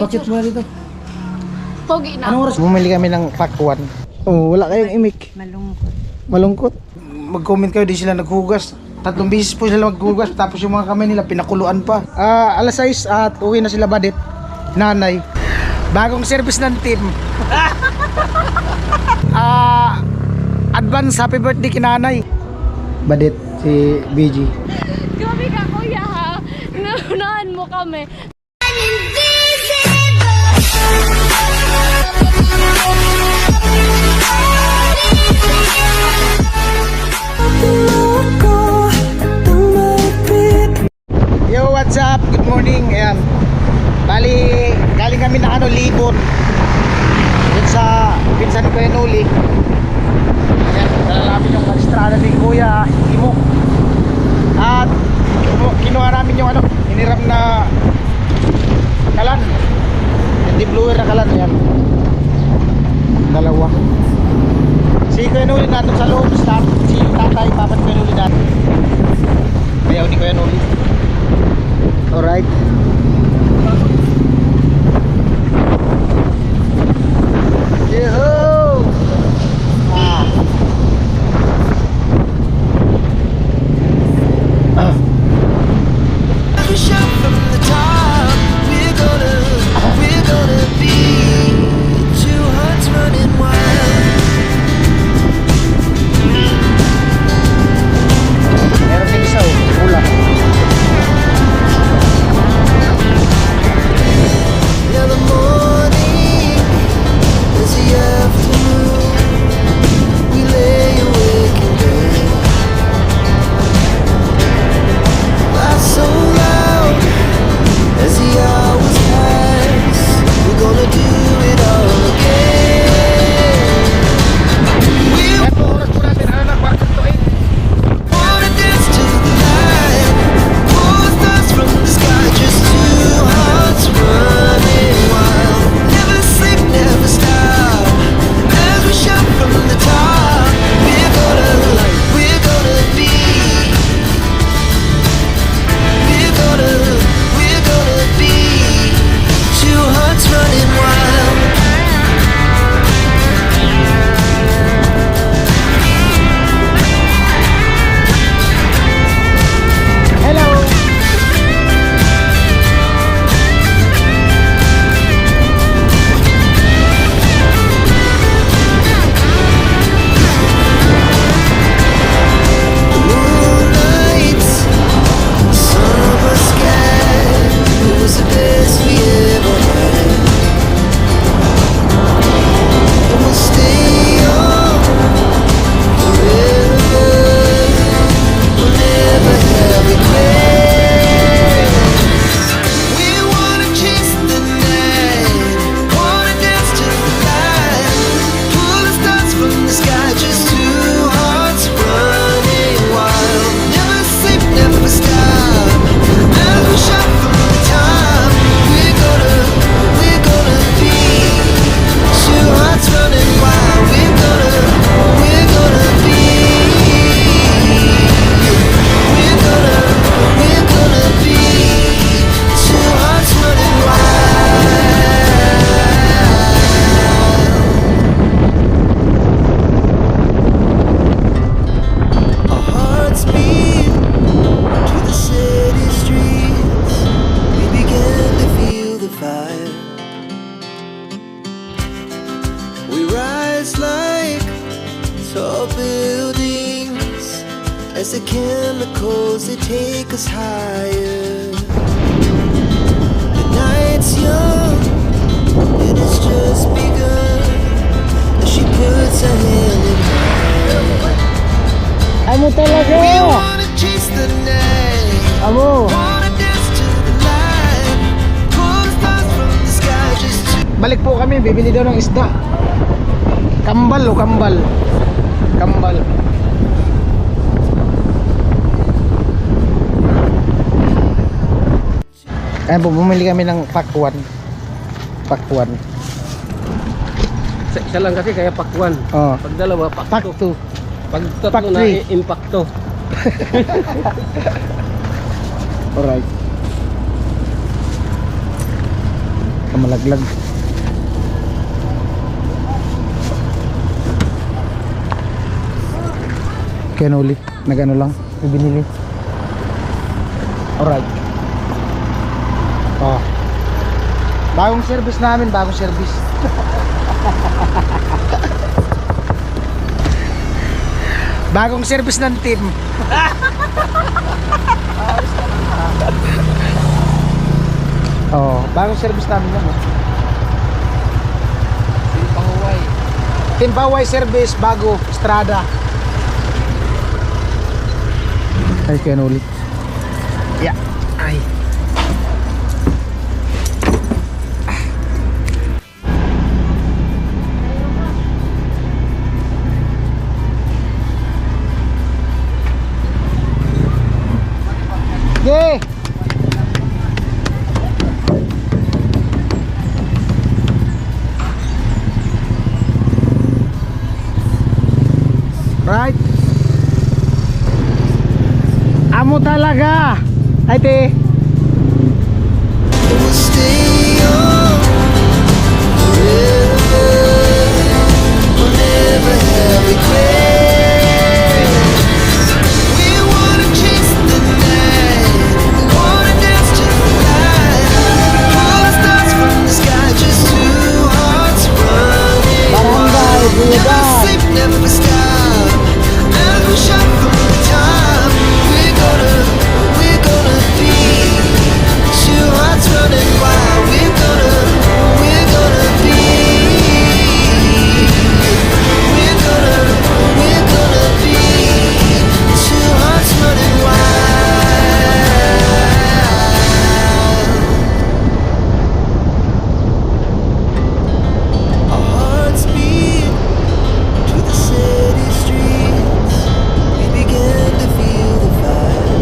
Bakit mo dito? Pogi na. Anong oras? Bumili kami ng pakwan. Oh, wala kayong imik. Malungkot. Malungkot. Mag-comment kayo, di sila naghugas. 3 beses po sila maghugas, tapos yung mga kamay nila pinakuluan pa. Alas 6 at uwi na sila Badit. Nanay. Bagong service ng team. Advance happy birthday kinanay. Badit si BG. Grabe ka kuya ha. Naunahan mo kami. Yo, what's up? Good morning. Ayan. Bali, galing kami na Libon. Dun sa pinsan ko yung uli. Ayan, dala namin yung estrada ni Kuya Imo. At kinuha namin yung hiniram na kalan. Hindi bluer na kalan. Ayan. Dalawa. Si Kuya Nuli natin sa loob. Si tatay, papat Kuya Nuli natin. Ayaw ni Kuya Nuli. Alright. Yo! Meron din isa pula. As the chemicals, they take us higher. The night's young, and it's just begun. As she puts her hand in mine. Amo talaga! We wanna chase the night. Amo! Wanna dance to the light. Pull the stars from the sky just to... Balik po kami, bibili daw ng isda. Kambal o kambal. Kambal. Ayan po, bumili kami ng pakwan. Pakwan. Isa lang kasi kaya pakwan. Oh. Pag dalawa, pakto. Pakto. Pag tatlo na, impacto. Alright. Baka malaglag. Kaya ulit, nag-ano lang, may binili. Alright. Oh. Bagong service namin, bagong service. Bagong service ng team. Oh, bagong service namin yan. Pahuway. Team Paway service, bago, Strada. Ay, kaya ulit. Yeah. Ay. Yeah. Right. Amo talaga. Ay, te. It will stay on forever. We'll never have regrets. We wanna chase the night. We wanna dance to the light. Pull the stars from the sky, just two hearts running Barangay, wild. Never Buyagan. sleep, never stop. As we shot from the top, we're gonna be two hearts running wild. We're gonna be. We're gonna be two hearts running wild. Our hearts beat to the city streets. We began to feel the fire.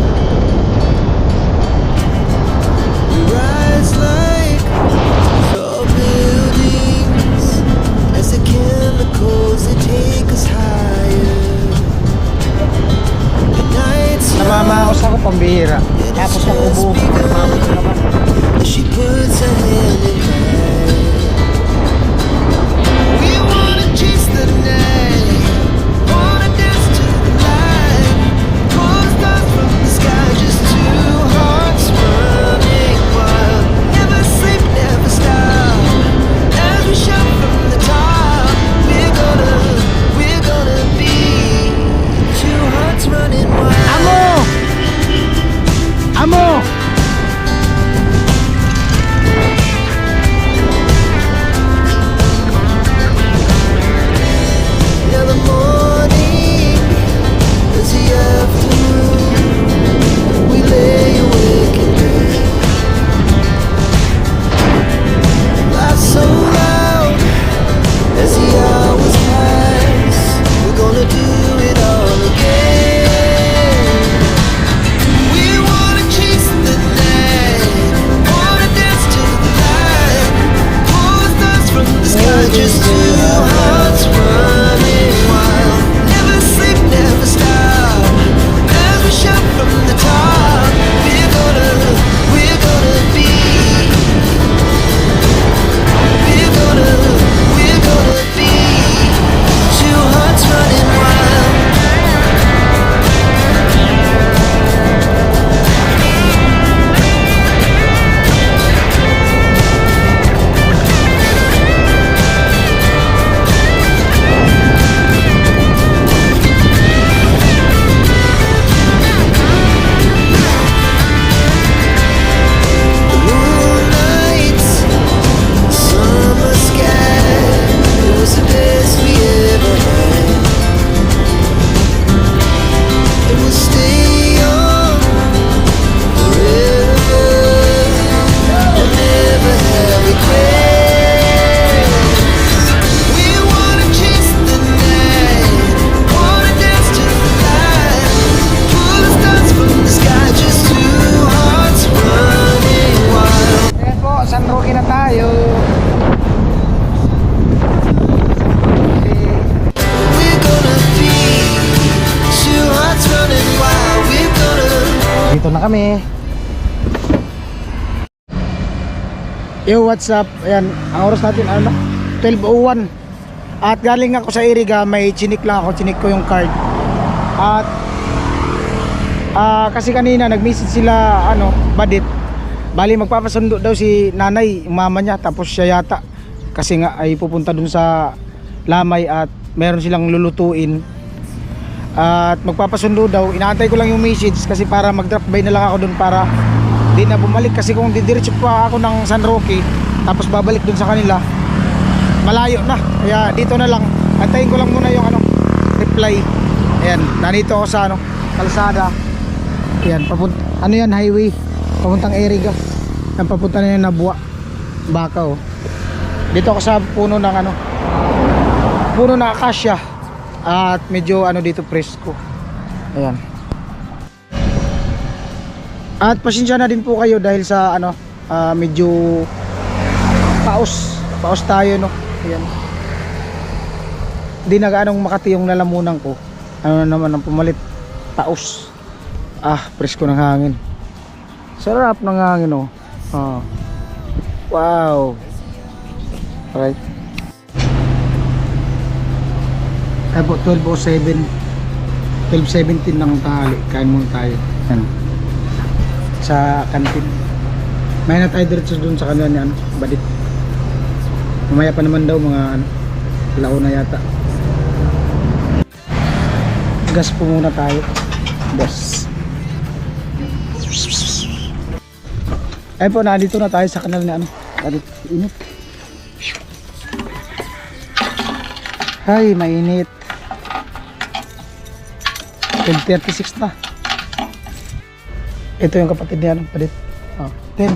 We rise like tall buildings as the chemicals they take us higher. The nights Namamaos ako pambihira. Tapos ang ubo. Namamaos naman. as she puts her hand in mine. We wanna chase the night, wanna dance to the light. Pull the stars from the sky, just two hearts running wild. Never sleep, never stop. As we shout from the top, we're gonna be two hearts running wild. Amo! Amo! Yeah, the morning is the afternoon. We lay awake in bed. Laugh so loud as the hours pass. We're gonna do it all again. We wanna chase the night, wanna dance to the light. Pull the stars from the sky, just two hearts running wild. Never sleep, never stop. As we shout from the top, we're gonna be. We're gonna be two hearts running wild. The moonlight, summer sky, it was the best we ever had. It will stay on forever. We'll never have regrets. We wanna chase the night, wanna dance to the light. Pull the stars from the sky, just two hearts running wild. Ayan po, San Roque na tayo. We're gonna be two hearts running wild. We're gonna Dito na kami. Yo, what's up? Ayan, ang oras natin ano na? 12:01. At galing ako sa Iriga, may chinik lang ako, chinik ko yung card. At kasi kanina nag-message sila Badit. Bali magpapasundo daw si nanay, yung mama niya, tapos siya yata. Kasi nga ay pupunta dun sa Lamay at meron silang lulutuin. At magpapasundo daw. Inaantay ko lang yung message kasi para mag-drop by na lang ako dun para di na bumalik, kasi kung didiretso pa ako ng San Roque tapos babalik dun sa kanila malayo na, kaya dito na lang antayin ko lang muna yung reply. Ayan, nandito ako sa kalsada. Ayan, yan, highway papuntang Iriga. Ayan, papunta na yung Nabua Baka. Dito ako sa puno ng puno na akasya at medyo dito presko. Ayan. At pasensya na din po kayo dahil sa medyo paus tayo Ayan. Hindi na gaanong makati yung lalamunan ko. Ano na naman ang pumalit? Paus. Presko ng hangin. Sarap ng hangin Wow. Alright. Ay po, 12:07. 12:17 ng tanghali. Kain muna tayo. Ayan. Sa kantin. May na tayo diretso dun sa kanila ni Badit. Mamaya pa naman daw mga lao na yata. Gas po muna tayo. Gas. Ay po, nandito na tayo sa kanal ni Badit. Init. Ay, mainit. 10:36 na. Ito yung kapatid niya Badit. Ten.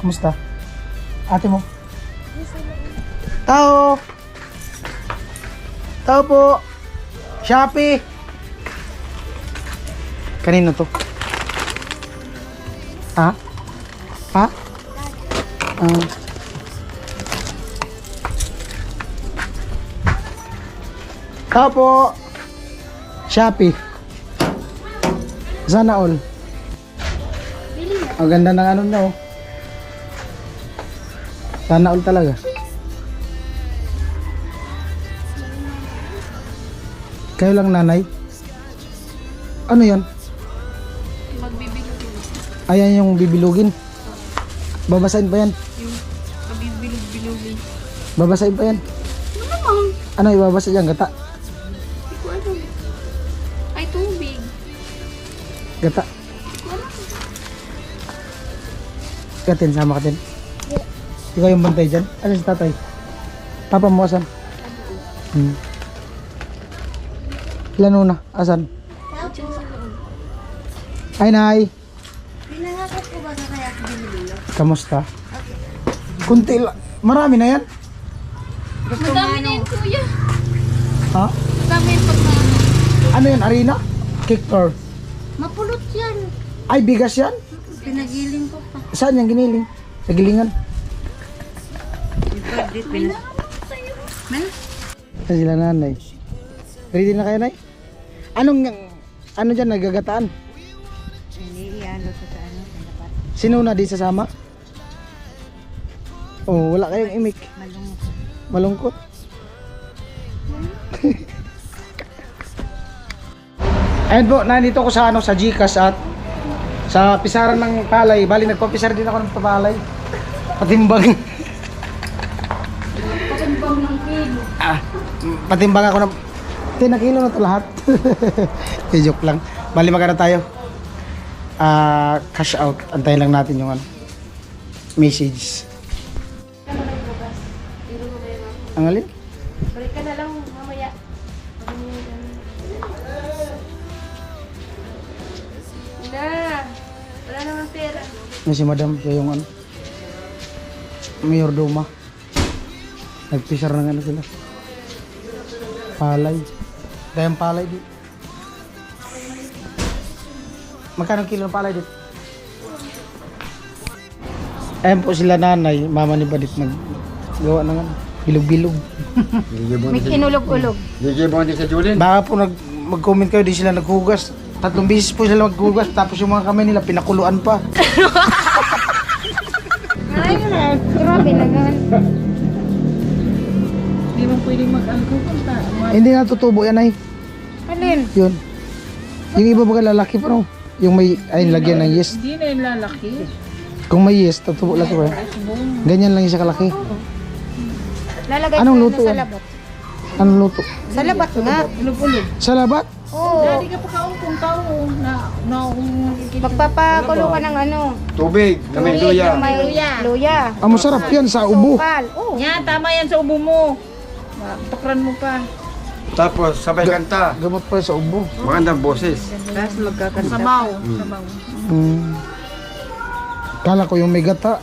Kumusta? Ate mo? Tao. Tao po. Shopee. Kanino to? Ha? Tao po. Shopee. Sana all. Ang ganda ng na Sana all talaga. Kayo lang nanay? Ano yan? Magbibilugin. Ayan yung bibilugin. Babasahin pa yan? Yung pabibilug-bilugin. Babasahin pa yan? Ano naman? Ano ibabasa dyan? Gata? Hindi ko alam. Ay, tubig. Gata? Katin, sama ka din. Ikaw yung bantay dyan? Ano si tatay? Papa mo asan? Ilan una? Asan? Ay, nay. Pinangakat ko ba sa kaya binililo? Kamusta? Kunti lang. Marami na yan. Madami na yun, kuya. Ha? Madami yung pagkano. Ano yan? Arena? Kiktor? Mapulot yan. Ay, bigas yan? Pinagiling ko pa. Saan yan giniling? Sa gilingan? Sa sila nanay. Ready na kayo, nay? Ano dyan, nagagataan? Hindi, iano ko sa dapat. Sino na di sasama? Oh, wala kayong imik. Malungkot. Ayun po, nandito ko sa sa Gcash at sa pisaran ng palay. Bali, nagpapisar din ako ng palay. Patimbang. Patimbang ng kilo. Patimbang ako ng 10 na kilo na ito lahat. Joke lang. Bali, magkano tayo? Cash out. Antayin lang natin yung message. Ang alin? Balik ka na lang mamaya. Na, wala naman pera. Yung si madam, siya yung mayordoma. Nagpisar ng sila. Palay. Dahil palay di. Magkano kilo ng palay dito? Ayan po sila nanay, mama ni Badit naggawa ng bilog-bilog. May kinulog-ulog. Baka po mag-comment kayo, di sila naghugas. 3 beses po sila maghugas, tapos yung mga kamay nila pinakuluan pa. Ayun. Grabe naman. Hindi mo pwedeng mag-alcohol kung Hindi na tutubo yan ay. Alin? Yun. Yung iba baga lalaki bro. Yung may, ay lagyan ng yeast. Hindi na yung lalaki. Kung may yeast, tutubo lang bro. Ganyan lang yung sa kalaki. Lalagay Anong ko luto sa yan? labat. Anong luto? Sa labat nga. Ulog-ulog. Sa labat? Oo. Hindi ka pa kaungkong tao na Magpapakulo ka ng ano. Tubig na may luya. May luya. Ah, masarap yan sa ubo. Sukal. Oo. Yan, tama yan sa ubo mo. Tukran mo pa. Tapos sabay kanta. Gamot pa sa ubo. Magandang boses. Tapos magkakanta. Sabaw. Sabaw. Kala ko yung may gata.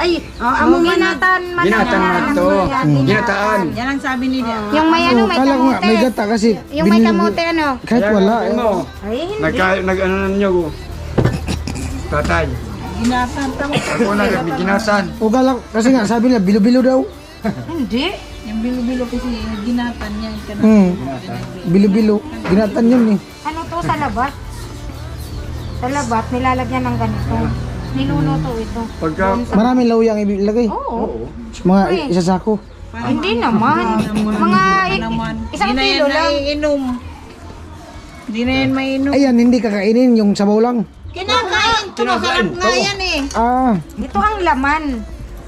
Ay, ang ginatan. Ginatan na ito. Ginataan. Yan ang sabi ni Yung may ano, may Kala ko nga, kamote. may gata kasi Yung may binili- kamote ano. Kahit wala. Ayan, mo. Ay, hindi. Nag-ano na niyo. Tatay. Ginatan. Tama. Ako na may ginasan. O kala ko, kasi nga sabi nila, bilo-bilo daw. Hindi. Yung bilo-bilo kasi ginatan yan. Bilo-bilo. Ginatan yun eh. Ano to sa labat? Sa labat, nilalagyan ng ganito. Niluluto ito. Pagka Maraming lauya ang ilagay. Oo. Mga isa sako. Hindi naman. Mga isang Hindi na kilo yan lang. naiinom. Hindi na yan mainom. Ayan, hindi kakainin yung sabaw lang. Kinakain. Masarap nga yan eh. Ah, Ito ang laman.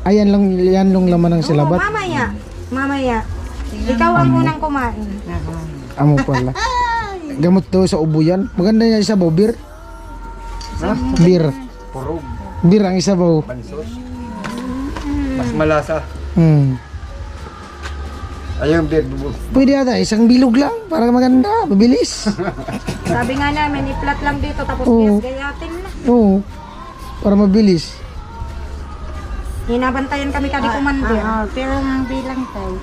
ayan lang, yan yung laman ng Oo, silabat. mamaya. Mamaya. Ikaw ang unang kumain. Amo pala. Gamot daw sa ubo yan. Maganda niya isabaw, beer. Beer. purog. Beer ang isabaw. Pansos. Mas malasa. Ayun, beer bubos. Pwede ata, isang bilog lang para maganda, mabilis. Sabi nga namin, i-flat lang dito tapos Oo. gayatin na. Oo, para mabilis. Hinabantayan kami kadi commander. Pero ang bilang tayo.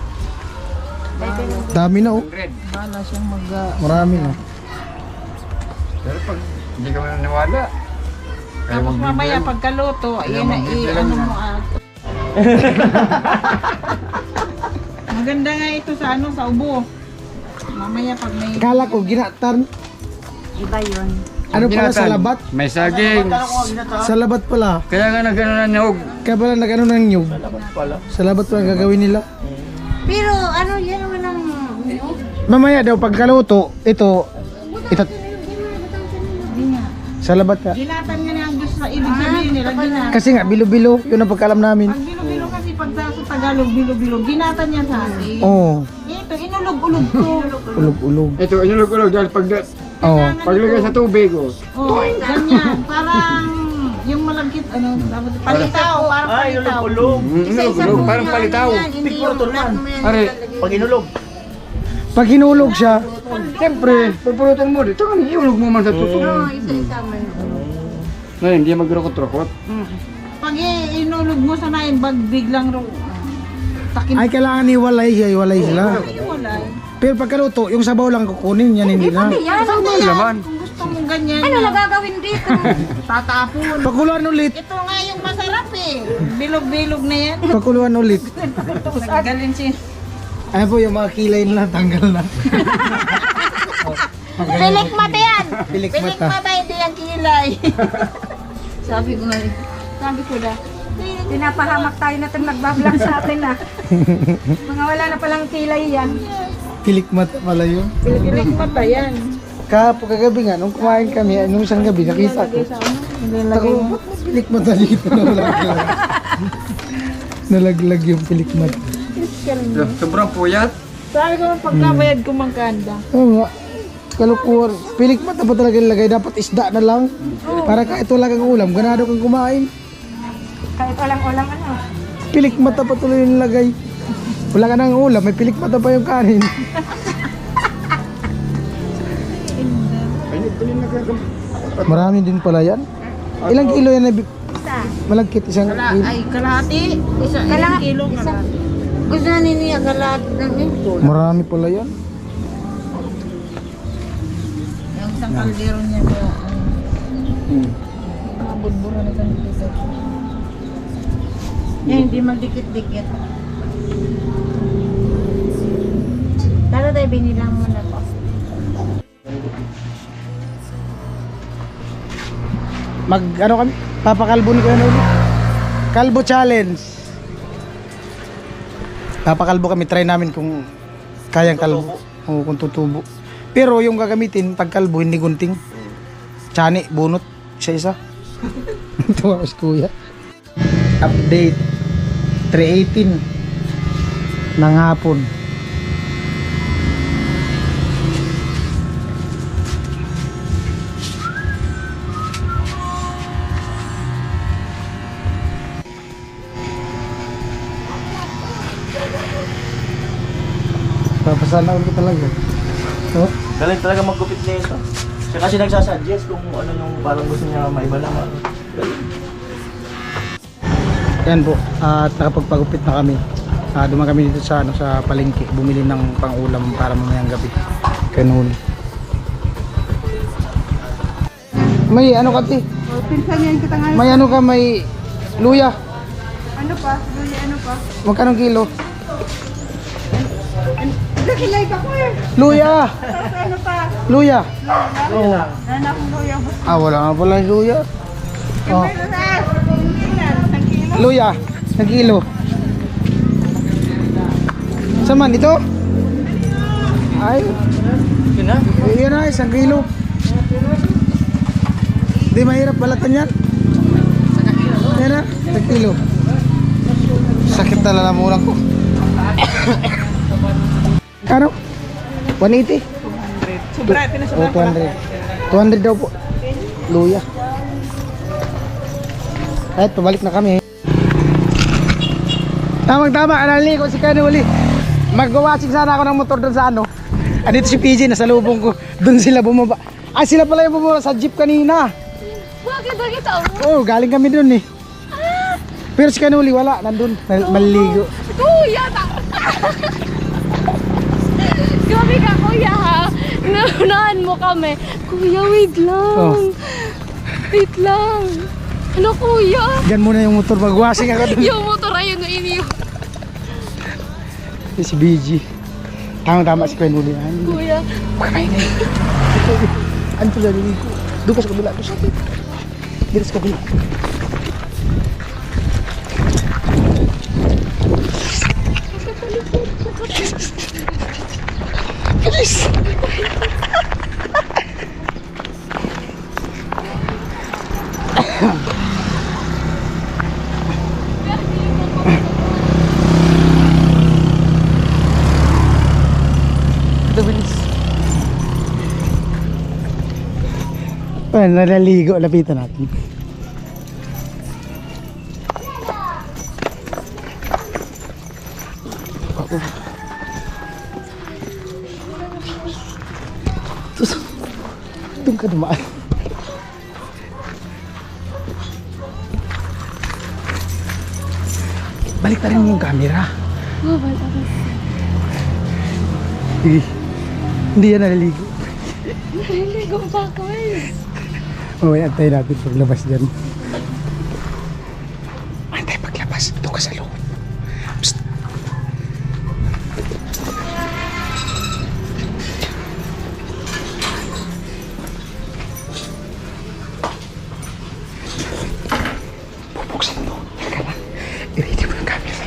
Dami na oh. 100. Bala siyang mag... Marami na. Pero pag hindi ka mananiwala. Tapos mamaya pagkaluto, ayan na i-ano mo Maganda nga ito sa ano, sa ubo. Mamaya pag may... Kala ko ginatan. Iba yun. Ano pala sa Ginatan. labat? May saging. Sa labat pala. Kaya nga nagano na niyog. Kaya pala nag-ano ng nyug. Sa labat pala gagawin nila. Pero ano yan walang... Mamaya daw pagkaluto, ito sa labat ka. Ginatan nga na ang gusto sa ibig sabihin nila, ginatan. Kasi nga bilo-bilo, yun ang pagkalam namin. Pag bilo-bilo kasi pag sa Tagalog, bilo-bilo, ginatan yan sa atin. Oo, Ito, inulog-ulog to. ulog-ulog. Ito, inulog-ulog dahil Oo. paglagay sa tubig. Oh. Oh, ganyan. Parang yung malagkit, ano, palitaw, parang palitaw. Inulog-ulog, parang palitaw. Are, Pag hinulog siya, siyempre, pagpulutan mo dito, iulog mo man sa tuto. Ngayon, hindi magrokot-rokot. Pag inulog mo sa nain, bag biglang takin. ay kailangan iwalay sila. Wala. Pero pagkaluto, yung sabaw lang kukunin, yan hindi na. Yan. Ano naman? Kung gusto mong ganyan, Ano na gagawin dito? tatapon. Pakuluan ulit, Ito nga yung masarap eh. Bilog-bilog na yan. pakuluan ulit. Galin siya. Ayan po yung mga kilay nila, tanggal na. Pilik mata yan. Pilik Pilik mata. mata, hindi ang kilay. Sabi ko nga eh. Sabi ko na. Pinapahamak tayo na itong nagbablog sa atin na. Mga wala na palang kilay yan. Pilik mata pala yun. Pilik mata yan. Kagabi nga, nung kumain kami, nung isang gabi, nakita ko. Ako, ba't may pilik mata dito? Nalaglag yung pilik mata. Sobrang puyat. Sabi ko pagkabayad ko mangkanda. Oo nga. Kalukuhan. Pilik mata pa talaga ilagay. Dapat isda na lang. Para kahit wala kang ulam, ganado kang kumain. Kahit walang-walang ano. Pilik mata pa tuloy yung nilagay. Wala ka nang ulam, may pilik mata pa yung kanin. Marami din pala yan. Ilang kilo yan na malagkit? Isang kilo? Ay, kalahati. Isang kilo kalahati. Gusto na niya kalahati ng ito. Marami pala yan. Yung isang kaldero niya na mga budbura na kanilita. Yan, hindi magdikit-dikit. Tara tayo, binilang mo na to. Ano kami? Papakalbo ni Kuya Noli. Kalbo challenge. Papakalbo kami, try namin kung kayang kalbo. O kung tutubo. Pero yung gagamitin, pag kalbo, hindi gunting. Tsani, bunot, isa-isa. Tuwa si kuya. Update 3:18 ng hapon. Papasana ulit talaga. Oh? Galing talaga maggupit niya ito. Siya kasi nagsasuggest kung ano yung parang gusto niya maiba lang. Galing. Yan po, at nakapagpagupit na kami. Dumaan kami dito sa sa palengke, bumili ng pang-ulam para mamayang gabi. Kanuli. May ano ka, ti? Pinsan yan kita ngayon. May ano ka, may luya. Ano pa? Luya, ano pa? Magkano kilo? Nagkilay ka ko eh. Luya! Tapos ano pa? Luya! Oo. Nana akong luya. Wala nga pala yung luya. Oh. Kamay na sa isang kilo. Luya, ng kilo. Saman ito? Ay. Yun na. Yan na, 1 kilo. Di mahirap balatan yan. Yan na, 1 kilo. Sakit na lalamunan ko. Ano? 180? 200. Sobra, pinasabra pala. 200 daw po. Luya. Kahit pabalik na kami. Tama, analiko si Kanuli. Mag-watching sana ako ng motor doon sa ano. Andito si PJ, nasa lubong ko. Doon sila bumaba. Sila pala yung bumaba sa jeep kanina. Bakit? Oo, galing kami doon eh. Pero si Kanuli wala, nandun, maliligo. Kuya! Grabe ka, kuya ha. Naunahan mo kami. Kuya, wait lang. Oh. Wait lang. Ano, kuya? Diyan muna yung motor, mag-washing ako doon. Yung motor ayun na iniyo. Si BG. Tama si Kanuli. Kuya. Ano pala niligo? Doon ka sa kabila. Dito sa kabila. Bilis! Ito bilis. Nalaligo, lapitan natin. Doon ka dumaan. Balik na rin yung camera. Hindi yan naliligo. Naliligo pa ako eh. Mamaya antay natin paglabas dyan. Antay paglabas. Doon ka sa loob. Psst. Bubuksan mo. Teka lang. I-ready mo yung camera.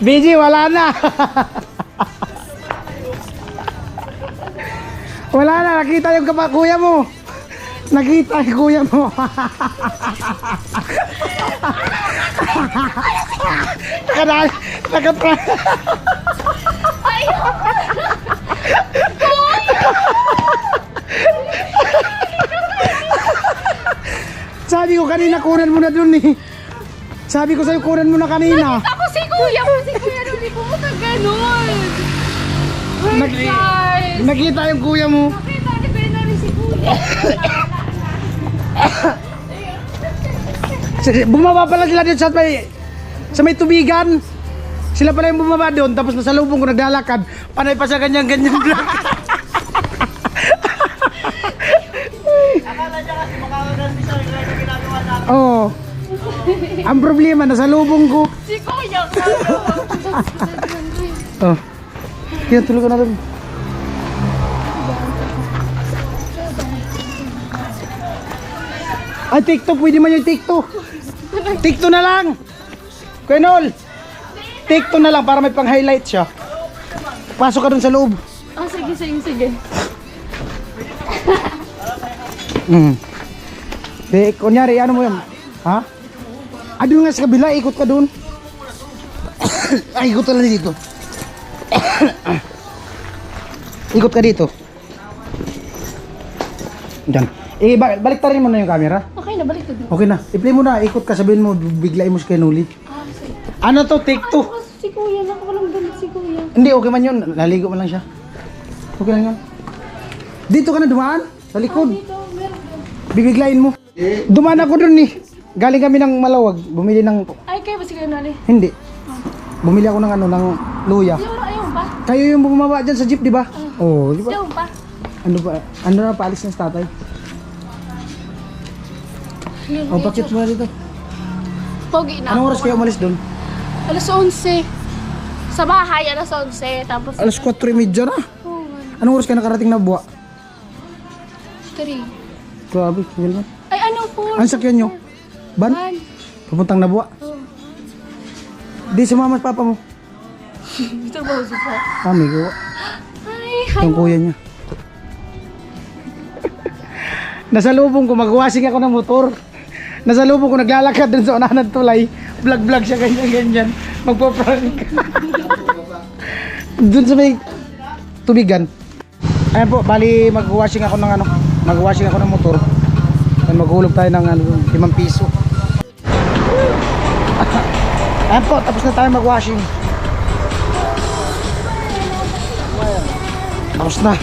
BG, wala na. Wala na, nakita yung kuya mo. Nakita yung kuya mo. Nakaprank. Sabi ko kanina kunan mo na dun eh. Sabi ko sa'yo kunan mo na kanina. Ako si kuya nung di pumunta ganun. Nakita yung kuya mo. Nakita ni Benari si kuya. Bumaba pala sila dito sa may tubigan. Sila pala yung bumaba doon. Tapos nasa lubong ko naglalakad. Panay pa siya ganyan-ganyan vlog. Akala niya kasi makakaganti siya. Kaya ginagawa Oo. Ang problema, nasa lubong ko. Si Kuya ka. Oh. Kaya tulog ka na rin. Ay, TikTok. Pwede man yung TikTok. TikTok na lang. Kuya Nol. TikTok na lang para may pang-highlight siya. Pasok ka dun sa loob. Oh, sige. Kunyari, ano mo yan? Ha? Ah, doon nga sa kabila. Ikot ka dun. Ay, ikot ka lang dito. Ikot ka dito. Diyan. Balik ta rin mo na yung camera. Okay na, balik ko din. Okay na. I-play mo na. Ikot ka, sabihin mo. Biglain mo si Kenuli. Ano to? Take two. Si Kuya, nakawalang damit si Kuya. Hindi, okay man yun. Naligo man lang siya. Okay lang yun. Dito ka na dumaan? Sa likod. Bibiglain mo. Dumaan ako dun eh. Galing kami ng Malawag. Bumili ng... Ay, kayo ba si Kuya Noli? Hindi. Bumili ako ng ano, ng luya. Ayaw pa. Kayo yung bumaba dyan sa jeep, di ba? Oo, di ba? Ayaw pa. Ano ba? Ano na paalis ng tatay? Oh, bakit mo na dito? Pogi na. Anong oras kayo umalis doon? Alas 11. Sa bahay, alas 11. Tapos... Alas 4:30 na. Oh, Anong oras kayo nakarating na buwa? 3. Grabe, ganyan. Ay, ano po? Ang sakyan nyo? Ban? Man. Papuntang na buwa? Oh. Di sumama sa papa mo. Ito ba si pa? Kami ko. Ay, Yung kuya niya. Nasa lubong ko, magwashing ako ng motor. Nasa lubong ko, naglalakad dun sa unahan ng tulay. Vlog siya, ganyan. Magpa-prank. Dun sa may tubigan. Ayan po, bali magwashing ako ng ano. Magwashing ako ng motor. Ayan, maghulog tayo ng ano, 5 piso. Ayan po, tapos na tayo magwashing. Tapos na.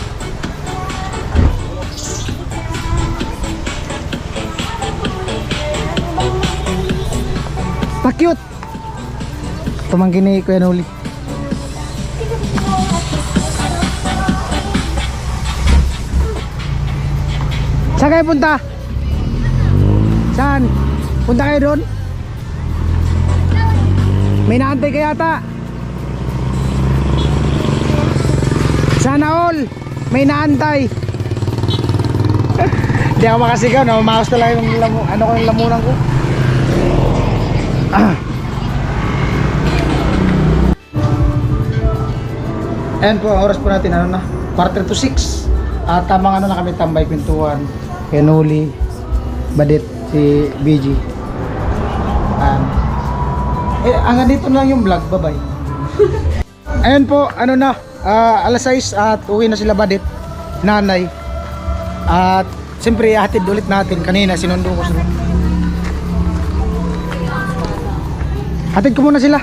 Pa-cute. Tumangkin ni Kuya Noli. Saan kayo punta? Saan? Punta kayo doon? May naantay ka yata. Sana all. May naantay. Hindi ako makasigaw. Namamaos talaga yung lamunan ko. Ayan po, ang oras po natin ano na, quarter to 6. At tamang ano na kami tambay, kwentuhan, Kenuli, Badit, si BG. Hanggang dito na lang yung vlog, bye bye. Ayan po, ano na, alas 6 at uwi na sila Badit, nanay. At siyempre ihatid ulit natin, kanina sinundo ko sila. Hatid ko muna sila.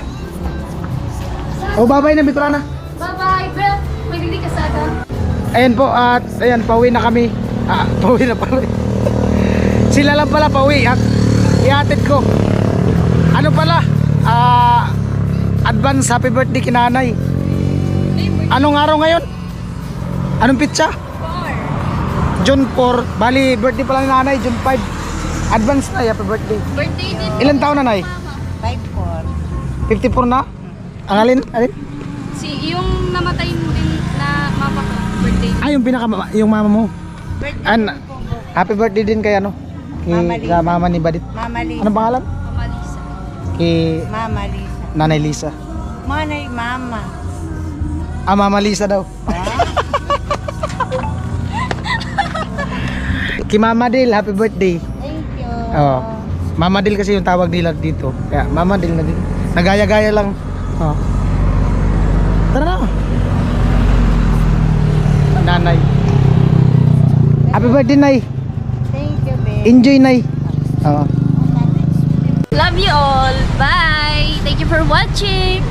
O bye-bye na Bicolana. Bye-bye, Bel. May dili ka sa aga. Ayan po at ayan pauwi na kami. Pauwi na pala. Sila lang pala pauwi at ihatid ko. Ano pala? Advance happy birthday kinanay. Anong araw ngayon? Anong pitsa? 4. June 4. Bali birthday pala ni nanay, June 5. Advance na happy birthday. Birthday din. Ilan taon na nay? 54 na? Ang alin? Yung namatay din na mama ko, birthday. Yung mama mo. Happy birthday din kay ano? Sa mama ni Badit. Mama Lisa. Anong pangalan? Mama Lisa. Kay Mama Lisa. Nanay Lisa. Manay Mama. Mama Lisa daw. Kay Mama Dil, happy birthday. Thank you. Oh. Mama Dil kasi yung tawag nila dito. Kaya Mama Dil na din. Nagaya-gaya lang. Oh. Tara na. Nanay. Happy birthday, Nay. Thank you, babe. Enjoy, Nay. Oh. Love you all. Bye. Thank you for watching.